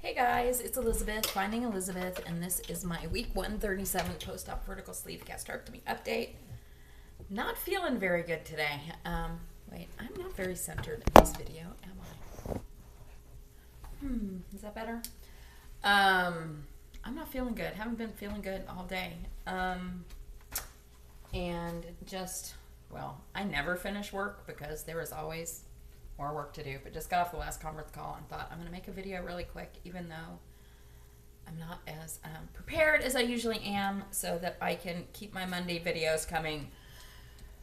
Hey guys, it's Elizabeth, Finding Elizabeth, and this is my week 137 post-op vertical sleeve gastrectomy update. Not feeling very good today. Wait, I'm not very centered in this video, am I? Is that better? I'm not feeling good. Haven't been feeling good all day. And just, well, I never finish work because there is always more work to do, but just got off the last conference call and thought I'm going to make a video really quick, even though I'm not as prepared as I usually am, so that I can keep my Monday videos coming.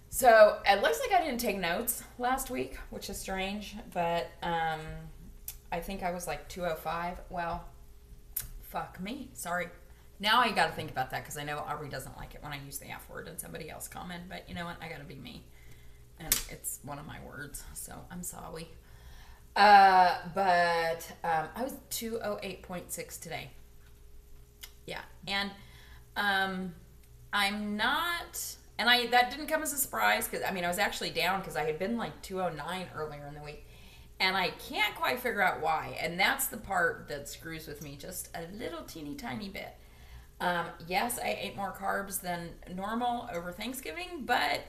So it looks like I didn't take notes last week, which is strange, but I think I was like 205. Well, fuck me. Sorry. Now I got to think about that because I know Aubrey doesn't like it when I use the F word and somebody else comment, but you know what? I got to be me. And it's one of my words, so I'm sorry. But I was 208.6 today. Yeah, and I'm not, and that didn't come as a surprise because I was actually down because I had been like 209 earlier in the week, and I can't quite figure out why. And that's the part that screws with me just a little teeny tiny bit. Yes, I ate more carbs than normal over Thanksgiving, but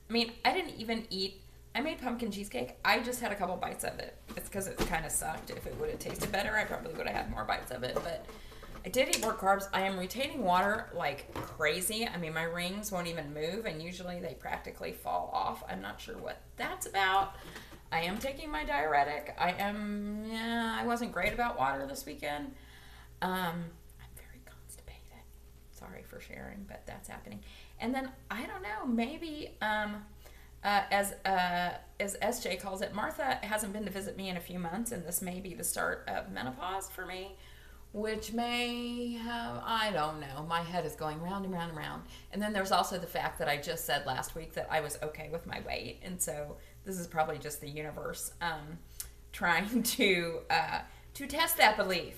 I didn't even eat. I made pumpkin cheesecake. I just had a couple bites of it. It's because it kind of sucked. If it would have tasted better, I probably would have had more bites of it. But I did eat more carbs. I am retaining water like crazy. My rings won't even move, and usually they practically fall off. I'm not sure what that's about. I am taking my diuretic. I wasn't great about water this weekend. I'm very constipated. Sorry for sharing, but that's happening. And then, I don't know, maybe, as SJ calls it, Martha hasn't been to visit me in a few months, and this may be the start of menopause for me, which may have, I don't know, my head is going round and round and round. And then there's also the fact that I just said last week that I was okay with my weight, and so this is probably just the universe trying to test that belief.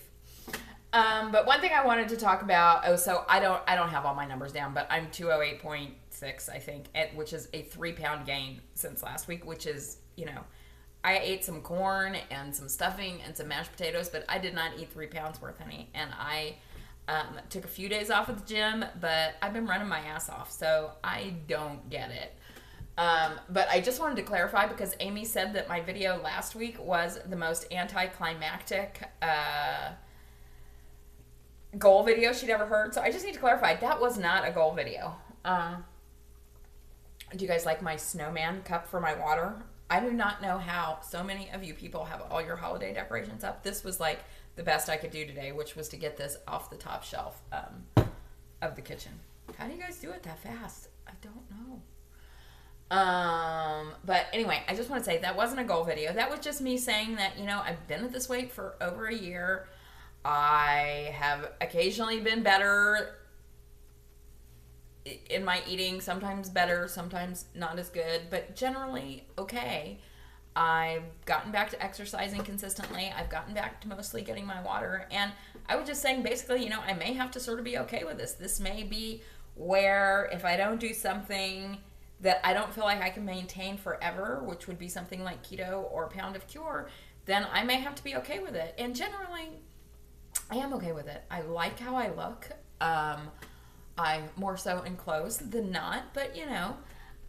But one thing I wanted to talk about, so I don't have all my numbers down, but I'm 208.6, I think, which is a 3-pound gain since last week, which is, I ate some corn and some stuffing and some mashed potatoes, but I did not eat 3 pounds worth, honey. And I took a few days off at the gym, but I've been running my ass off, so I don't get it. But I just wanted to clarify because Amy said that my video last week was the most anticlimactic, goal video she'd ever heard. So I just need to clarify, that was not a goal video. Do you guys like my snowman cup for my water? I do not know how so many of you people have all your holiday decorations up. This was like the best I could do today, which was to get this off the top shelf of the kitchen. How do you guys do it that fast? I don't know. But anyway, I just want to say that wasn't a goal video. That was just me saying that, I've been at this weight for over a year. I have occasionally been better in my eating, sometimes better, sometimes not as good, but generally okay. I've gotten back to exercising consistently. I've gotten back to mostly getting my water, and I was just saying basically, I may have to sort of be okay with this. This may be where if I don't do something that I don't feel like I can maintain forever, which would be something like keto or pound of cure, then I may have to be okay with it. And generally, I am okay with it. I like how I look. I'm more so in clothes than not, but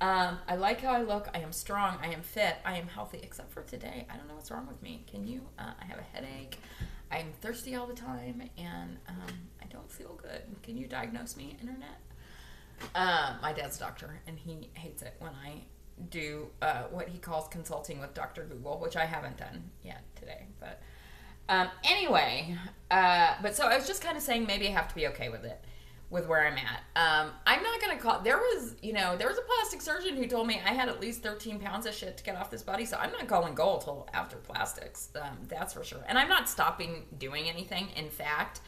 I like how I look. I am strong. I am fit. I am healthy, except for today. I don't know what's wrong with me. Can you? I have a headache. I'm thirsty all the time, and I don't feel good. Can you diagnose me, internet? My dad's a doctor, and he hates it when I do what he calls consulting with Dr. Google, which I haven't done yet today, but anyway, but so I was just kind of saying maybe I have to be okay with it, with where I'm at. I'm not going to call, there was a plastic surgeon who told me I had at least 13 pounds of shit to get off this body, so I'm not calling goal till after plastics, that's for sure. And I'm not stopping doing anything. In fact,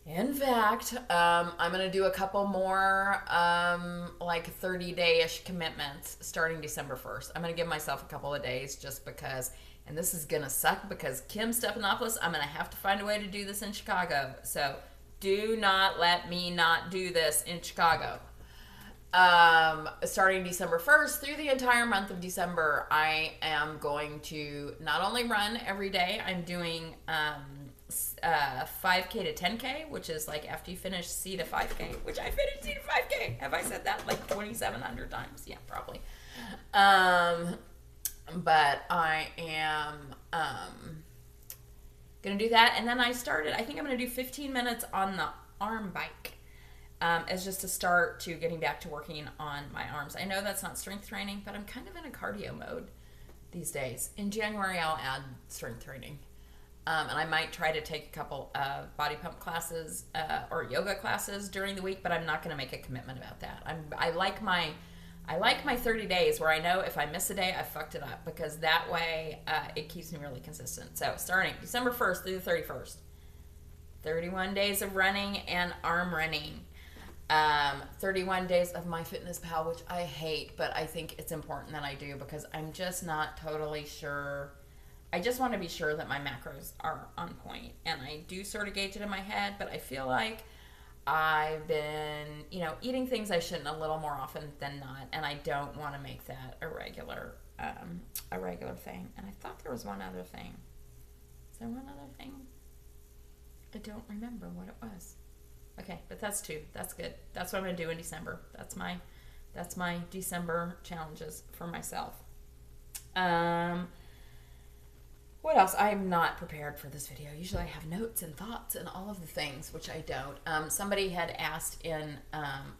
I'm going to do a couple more, like 30-day-ish commitments starting December 1st. I'm going to give myself a couple of days just because. And this is going to suck because Kim Stephanopoulos, I'm going to have to find a way to do this in Chicago. So do not let me not do this in Chicago. Starting December 1st through the entire month of December, I am going to not only run every day, I'm doing 5K to 10K, which is like after you finish C to 5K, which I finished C to 5K. Have I said that like 2,700 times? Yeah, probably. But I am going to do that. And then I think I'm going to do 15 minutes on the arm bike. As just a start to getting back to working on my arms. I know that's not strength training, but I'm kind of in a cardio mode these days. In January, I'll add strength training. And I might try to take a couple of body pump classes or yoga classes during the week, but I'm not going to make a commitment about that. I like my 30 days where I know if I miss a day, I fucked it up, because that way it keeps me really consistent. So starting December 1st through the 31st, 31 days of running and arm running. 31 days of MyFitnessPal, which I hate, but I think it's important that I do because I'm just not totally sure. I just want to be sure that my macros are on point, and I do sort of gauge it in my head, but I feel like I've been, eating things I shouldn't a little more often than not, and I don't want to make that a regular thing. And I thought there was one other thing. Is there one other thing? I don't remember what it was. Okay, but that's 2. That's good. That's what I'm going to do in December. That's my December challenges for myself. What else? I'm not prepared for this video. Usually I have notes and thoughts and all of the things, which I don't. Somebody had asked in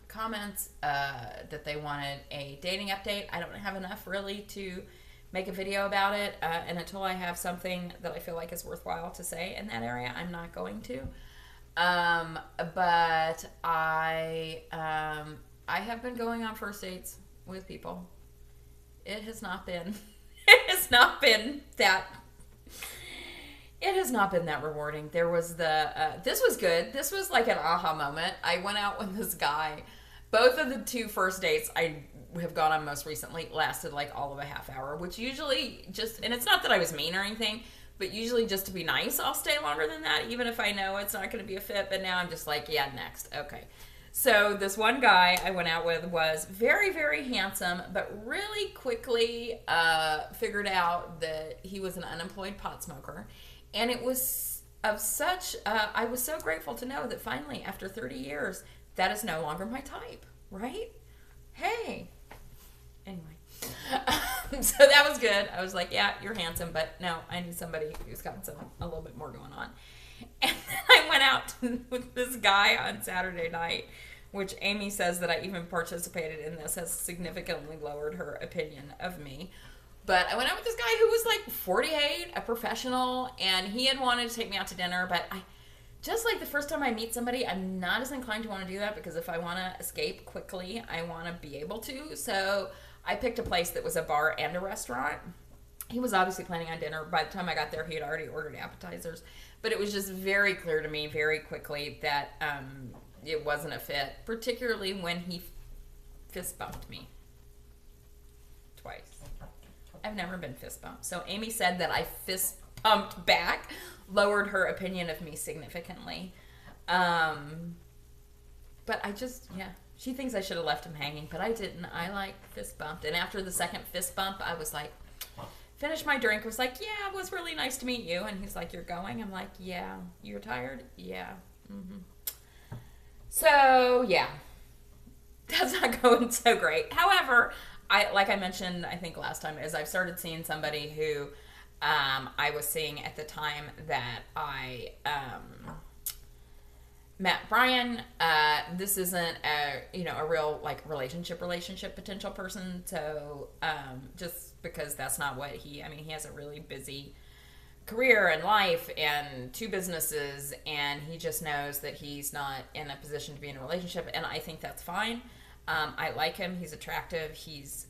comments that they wanted a dating update. I don't have enough really to make a video about it, and until I have something that I feel like is worthwhile to say in that area, I'm not going to. But I have been going on first dates with people. It has not been that rewarding. There was this was good. This was like an aha moment. I went out with this guy. Both of the 2 first dates I have gone on most recently lasted like all of a half hour, which usually and it's not that I was mean or anything, but usually just to be nice, I'll stay longer than that, even if I know it's not going to be a fit. But now I'm just like, yeah, next. Okay. So this one guy I went out with was very, very handsome, but really quickly figured out that he was an unemployed pot smoker. And it was of such, I was so grateful to know that finally, after 30 years, that is no longer my type, right? Hey. Anyway. So that was good. I was like, yeah, you're handsome, but no, I need somebody who's got a little bit more going on. And then I went out with this guy on Saturday night, which Amy says that I even participated in this has significantly lowered her opinion of me. But I went out with this guy who was like 48, a professional, and he had wanted to take me out to dinner, but just like the first time I meet somebody, I'm not as inclined to want to do that, because if I want to escape quickly, I want to be able to. So I picked a place that was a bar and a restaurant. He was obviously planning on dinner. By the time I got there, he had already ordered appetizers. But it was just very clear to me very quickly that it wasn't a fit, particularly when he fist bumped me twice. I've never been fist bumped. So Amy said that I fist bumped back, lowered her opinion of me significantly. But I just, yeah. She thinks I should have left him hanging, but I didn't. I like fist bumped. And after the second fist bump, I was like, finished my drink. I was like, yeah, it was really nice to meet you. And he's like, you're going? I'm like, yeah. You're tired? Yeah. Mm-hmm. So, yeah. That's not going so great. However, like I mentioned, I think last time, is I've started seeing somebody who I was seeing at the time that I met Brian. This isn't a real like relationship potential person. So just because that's not what he has a really busy career and life and 2 businesses, and he just knows that he's not in a position to be in a relationship, and I think that's fine. I like him. He's attractive. He's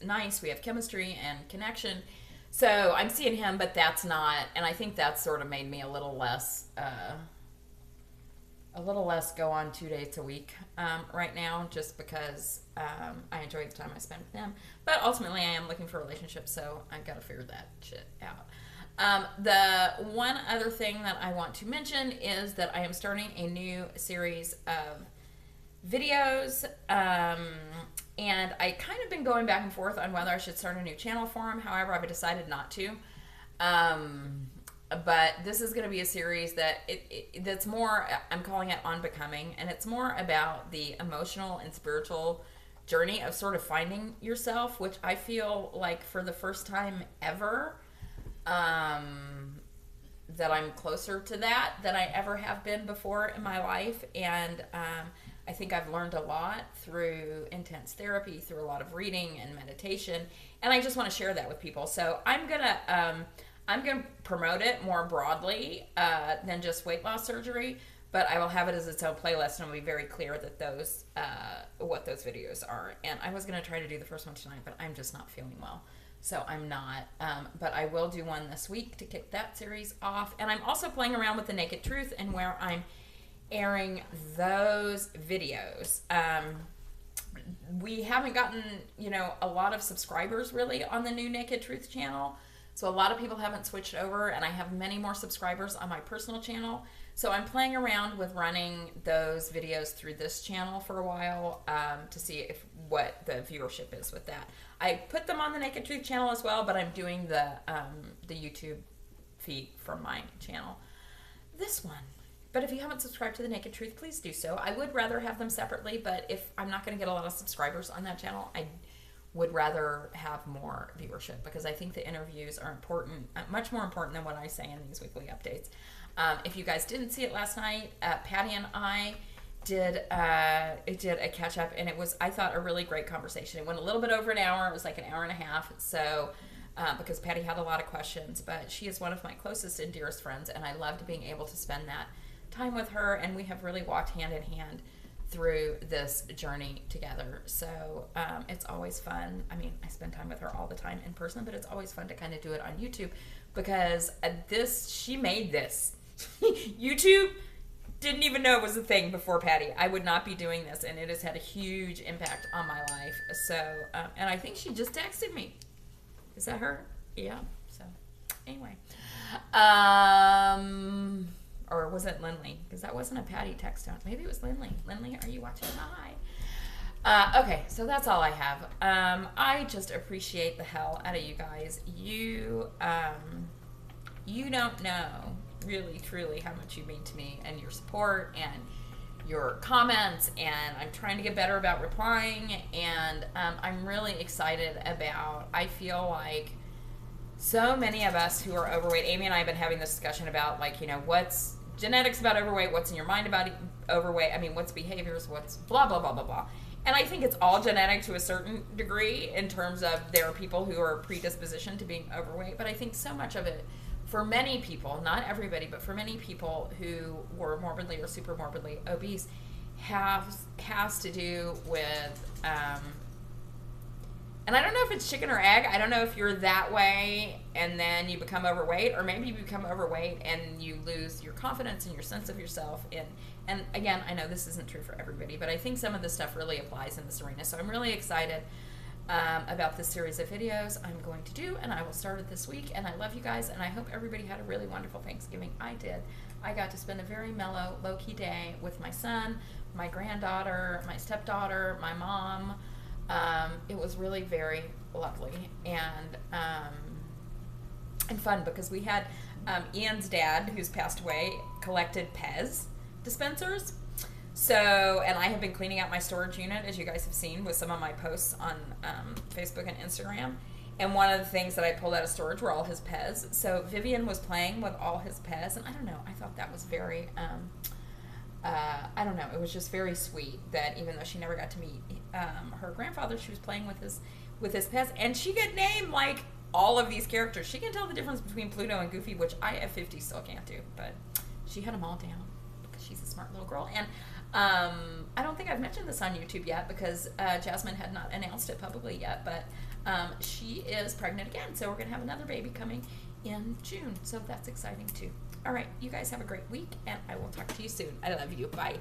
nice. We have chemistry and connection. So I'm seeing him, but that's not, and I think that's sort of made me a little less go on 2 dates a week right now, just because I enjoy the time I spend with him. But ultimately, I am looking for a relationship, so I've got to figure that shit out. The one other thing that I want to mention is that I am starting a new series of videos. And I kind of been going back and forth on whether I should start a new channel for him. However, I've decided not to. But this is going to be a series that that's more, I'm calling it On Becoming, and it's more about the emotional and spiritual journey of sort of finding yourself, which I feel like for the first time ever, that I'm closer to that than I ever have been before in my life. And I think I've learned a lot through intense therapy, through a lot of reading and meditation, and I just want to share that with people. So I'm gonna promote it more broadly than just weight loss surgery, but I will have it as its own playlist, and I'll be very clear that those what those videos are. And I was gonna try to do the first one tonight, but I'm just not feeling well, so I'm not. But I will do one this week to kick that series off. And I'm also playing around with the Naked Truth and where I'm airing those videos. We haven't gotten, a lot of subscribers really on the new Naked Truth channel. So a lot of people haven't switched over, and I have many more subscribers on my personal channel. So I'm playing around with running those videos through this channel for a while to see what the viewership is with that. I put them on the Naked Truth channel as well, but I'm doing the YouTube feed from my channel. This one. But if you haven't subscribed to the Naked Truth, please do so. I would rather have them separately, but if I'm not going to get a lot of subscribers on that channel, I would rather have more viewership, because I think the interviews are important, much more important than what I say in these weekly updates. If you guys didn't see it last night, Patty and I did a catch up, and it was, I thought, a really great conversation. It went a little bit over an hour. It was like an hour and a half. So because Patty had a lot of questions, but she is one of my closest and dearest friends, and I loved being able to spend that time with her, and we have really walked hand in hand through this journey together. So it's always fun. I mean, I spend time with her all the time in person, but it's always fun to kind of do it on YouTube, because she made this. YouTube didn't even know it was a thing before Patty. I would not be doing this, and it has had a huge impact on my life. So, and I think she just texted me. Is that her? Yeah. So, anyway. Or was it Lindley? Because that wasn't a Patty text tone. Maybe it was Lindley. Lindley, are you watching? Hi. Okay, so that's all I have. I just appreciate the hell out of you guys. You don't know, really, truly, how much you mean to me, and your support and your comments, and I'm trying to get better about replying, and I'm really excited about, I feel like so many of us who are overweight, Amy and I have been having this discussion about, like, what's genetics about overweight, what's in your mind about overweight, I mean, what's behaviors, what's blah, blah, blah, blah, blah. And I think it's all genetic to a certain degree, in terms of there are people who are predispositioned to being overweight, but I think so much of it, for many people, not everybody, but for many people who were morbidly or super morbidly obese, has to do with, and I don't know if it's chicken or egg. I don't know if you're that way and then you become overweight, or maybe you become overweight and you lose your confidence and your sense of yourself. And again, I know this isn't true for everybody, but I think some of this stuff really applies in this arena. So I'm really excited about this series of videos I'm going to do, and I will start it this week. And I love you guys, and I hope everybody had a really wonderful Thanksgiving. I did. I got to spend a very mellow, low-key day with my son, my granddaughter, my stepdaughter, my mom. It was really very lovely and fun, because we had Ian's dad, who's passed away, collected Pez dispensers. So, and I have been cleaning out my storage unit, as you guys have seen with some of my posts on Facebook and Instagram. And one of the things that I pulled out of storage were all his Pez. So Vivian was playing with all his Pez, and I don't know, I thought that was very, I don't know, it was just very sweet that even though she never got to meet her grandfather, she was playing with his Pez, and she could name like all of these characters. She can tell the difference between Pluto and Goofy, which I at 50 still can't do, but she had them all down because she's a smart little girl. And I don't think I've mentioned this on YouTube yet, because Jasmine had not announced it publicly yet, but she is pregnant again, so we're gonna have another baby coming in June, so that's exciting too. All right, you guys have a great week, and I will talk to you soon. I love you. Bye.